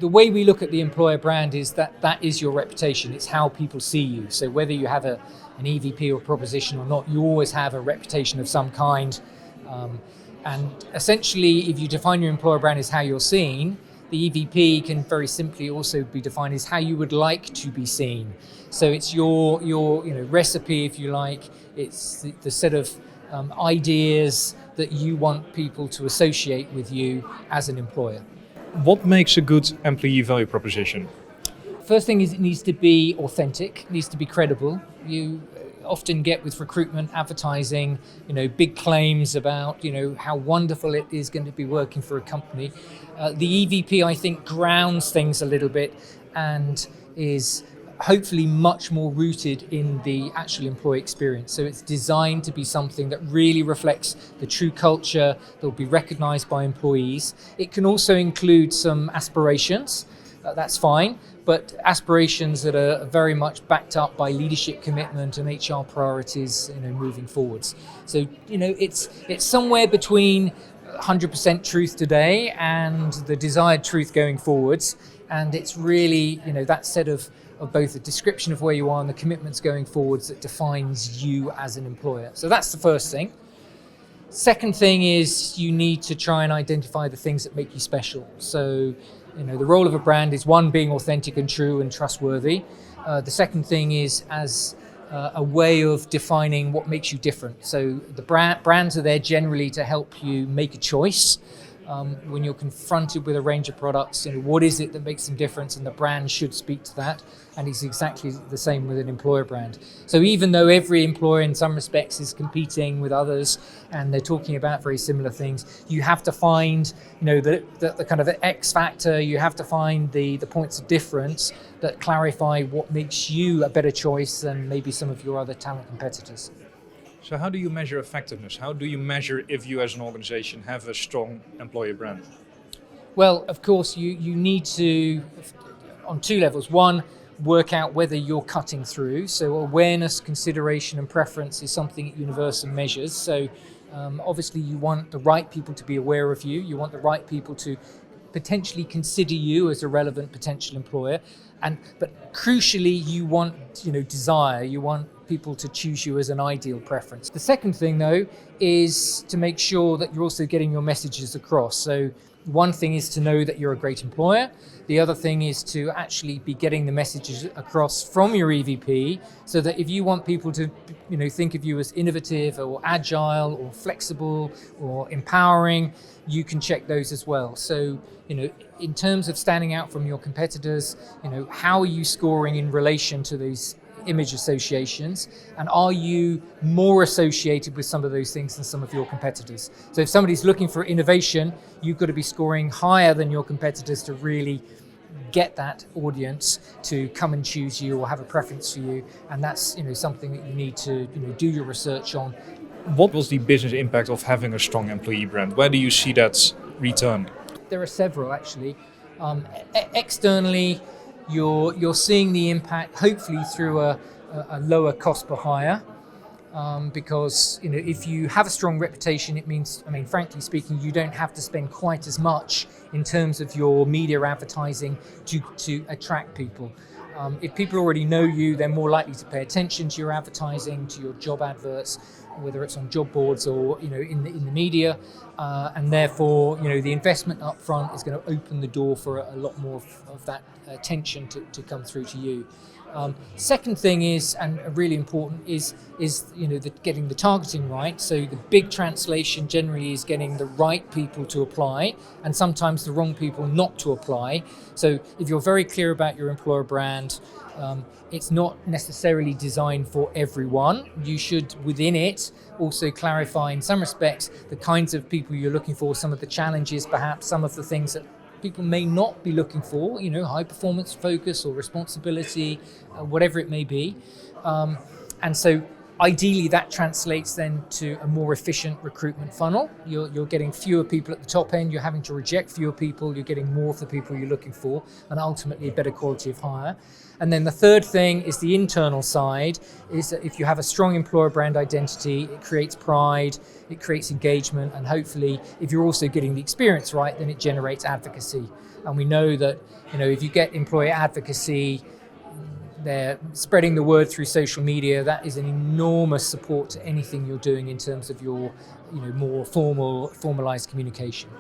the way we look at the employer brand is that is your reputation. It's how people see you. So whether you have an EVP or proposition or not, you always have a reputation of some kind. And essentially, if you define your employer brand as how you're seen, the EVP can very simply also be defined as how you would like to be seen. So it's your recipe, if you like. It's the set of ideas that you want people to associate with you as an employer. What makes a good employee value proposition? First thing is it needs to be authentic, needs to be credible. You often get with recruitment advertising, big claims about, how wonderful it is going to be working for a company. The EVP, I think, grounds things a little bit and is hopefully much more rooted in the actual employee experience. So it's designed to be something that really reflects the true culture that will be recognized by employees. It can also include some aspirations, that's fine, but aspirations that are very much backed up by leadership commitment and HR priorities, moving forwards. So, it's somewhere between 100% truth today and the desired truth going forwards. And it's really, that set of both a description of where you are and the commitments going forwards that defines you as an employer. So that's the first thing. Second thing is you need to try and identify the things that make you special. So, the role of a brand is one, being authentic and true and trustworthy. The second thing is as a way of defining what makes you different. So the brands are there generally to help you make a choice. When you're confronted with a range of products, what is it that makes them different, and the brand should speak to that. And it's exactly the same with an employer brand. So even though every employer in some respects is competing with others and they're talking about very similar things, you have to find the kind of X factor, you have to find the points of difference that clarify what makes you a better choice than maybe some of your other talent competitors. So how do you measure effectiveness? How do you measure if you as an organization have a strong employer brand? Well, of course, you need to, on two levels. One, work out whether you're cutting through. So awareness, consideration and preference is something that Universum measures. So obviously you want the right people to be aware of you. You want the right people to potentially consider you as a relevant potential employer. But crucially, you want desire. You want people to choose you as an ideal preference. The second thing, though, is to make sure that you're also getting your messages across. So one thing is to know that you're a great employer. The other thing is to actually be getting the messages across from your EVP, so that if you want people to think of you as innovative or agile or flexible or empowering, you can check those as well. So in terms of standing out from your competitors, how are you scoring in relation to these image associations, and are you more associated with some of those things than some of your competitors? So if somebody's looking for innovation, you've got to be scoring higher than your competitors to really get that audience to come and choose you or have a preference for you, and that's something that you need to do your research on. What was the business impact of having a strong employee brand? Where do you see that return? There are several actually. Externally, you're seeing the impact hopefully through a lower cost per hire, because if you have a strong reputation, it means, frankly speaking, you don't have to spend quite as much in terms of your media advertising to attract people. If people already know you, they're more likely to pay attention to your advertising, to your job adverts, whether it's on job boards or in the media, and therefore the investment up front is going to open the door for a lot more of that attention to come through to you. Second thing is, and really important, is getting the targeting right. So the big translation generally is getting the right people to apply, and sometimes the wrong people not to apply. So if you're very clear about your employer brand, it's not necessarily designed for everyone. You should, within it, also clarify in some respects the kinds of people you're looking for, some of the challenges, perhaps some of the things that people may not be looking for, high performance focus or responsibility, whatever it may be. And so Ideally, that translates then to a more efficient recruitment funnel. You're getting fewer people at the top end, you're having to reject fewer people, you're getting more of the people you're looking for, and ultimately a better quality of hire. And then the third thing is the internal side, is that if you have a strong employer brand identity, it creates pride, it creates engagement, and hopefully if you're also getting the experience right, then it generates advocacy. And we know that, if you get employer advocacy, they're spreading the word through social media, that is an enormous support to anything you're doing in terms of your more formalized communication.